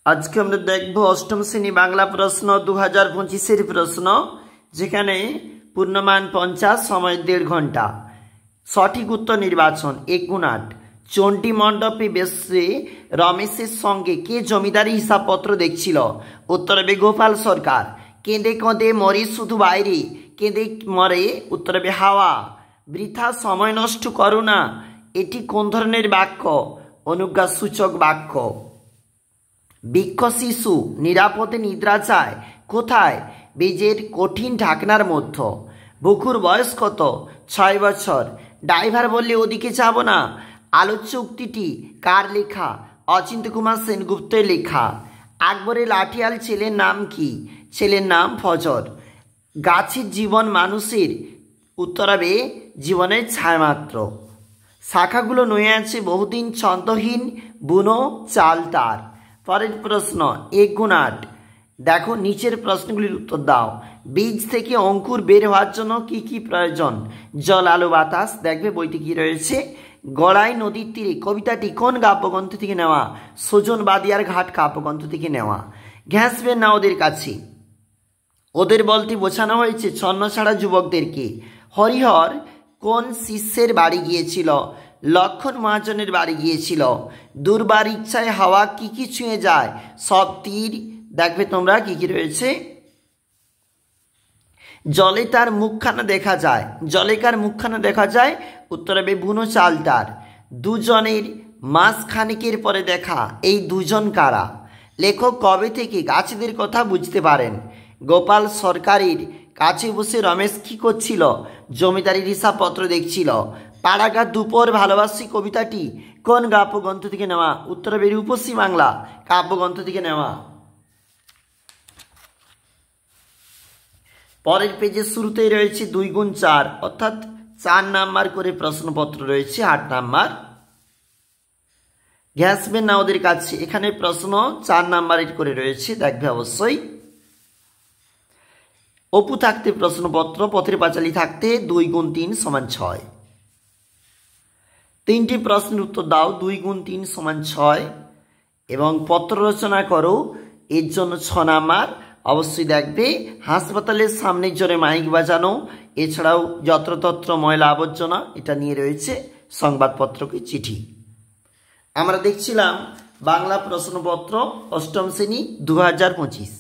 आज के আমরা দেখব অষ্টম শ্রেণী বাংলা প্রশ্ন 2025 এর প্রশ্ন, যেখানে পূর্ণমান 50, সময় 1.5 ঘন্টা। সঠিক উত্তর নির্বাচন। 1 চণ্ডী মণ্ডপে বসে রমেশের সঙ্গে কে জমিদারি হিসাবপত্র দেখছিল? উত্তর হবে গোপাল সরকার। কেঁদে কেঁদে মরে শুধু বাইরে, কেঁদে মরে। উত্তর হবে হাওয়া। বৃথা সময় নষ্ট করো না, এটি কোন ধরনের বাক্য? অনুজ্ঞাসূচক বাক্য। বৃক্ষ শিশু নিরাপদে নিদ্রা চায় কোথায়? বীজের কঠিন ঢাকনার মধ্যে। বকুর বয়স কত? 6 বছর। ড্রাইভার বললে ওদিকে যাব না। আলোচ্য উক্তিটি কার লেখা? অচিন্ত্য কুমার সেনগুপ্তের লেখা। আকবরের লাঠিয়াল ছেলের নাম কি? ছেলের নাম ফজর। গাছের জীবন মানুষের? উত্তর হবে জীবনের ছায়ামাত্র। শাখাগুলো নুয়ে আছে বহুদিন ছন্দহীন বুনো চাল তার। পরের প্রশ্ন 1 দেখো নিচের প্রশ্নগুলির উত্তর দাও। বীজ থেকে অঙ্কুর বের হওয়ার জন্য কি কি প্রয়োজন? জল, আলো, বাতাস। দেখবে বইটি কি রয়েছে। গড়াই নদীর তীরে কবিতাটি কোন কাব্যগ্রন্থ থেকে নেওয়া? সুজন বাদিয়ার ঘাট কাব্যগ্রন্থ থেকে নেওয়া। ঘেঁষবেন না ওদের কাছে। ওদের বলতে বোঝানো হয়েছে ছন্নছাড়া যুবকদেরকে। হরিহর কোন শিষ্যের বাড়ি গিয়েছিল? লক্ষণ মহাজনের বাড়ি গিয়েছিল। দুর্বার ইচ্ছায় হাওয়া কি কি ছুঁয়ে যায়? সব তীর। দেখবে তোমরা কি কি রয়েছে। জলে তার মুখখানা দেখা যায়। জলে কার মুখখানা দেখা যায়? উত্তর হবে বুনো চাল তার। দুজনের মাস খানিকের পরে দেখা, এই দুজন কারা? লেখক কবে থেকে গাছেদের কথা বুঝতে পারেন? গোপাল সরকারের কাছে বসে রমেশ কি করছিল? জমিদারির হিসাবপত্র দেখছিল। পাড়াগাঁ দুপর ভালোবাসি কবিতাটি কোন কাব্যগ্রন্থ থেকে নেওয়া? উত্তর হবে রূপসী বাংলা কাব্যগ্রন্থ থেকে নেওয়া। পরের পেজের শুরুতেই রয়েছে 2 গুণ 4, অর্থাৎ 4 নাম্বার করে প্রশ্নপত্র রয়েছে, 8 নাম্বার। ঘেঁষবেন না ওদের কাছে। এখানে প্রশ্ন 4 নাম্বারের করে রয়েছে, দেখবে অবশ্যই। অপু থাকতে প্রশ্নপত্র, পথের পাঁচালী থাকতে 2 গুণ 3 সমান 6। 3টি প্রশ্নের উত্তর দাও। 2 গুণ 3 সমান 6 এবং পত্র রচনা করো, এর জন্য 6 নাম্বার। অবশ্যই দেখবে হাসপাতালের সামনে জোরে মাইক বাজানো, এছাড়াও যত্রতত্র ময়লা আবর্জনা, এটা নিয়ে রয়েছে সংবাদপত্রকে চিঠি। আমরা দেখছিলাম বাংলা প্রশ্নপত্র অষ্টম শ্রেণী 2025।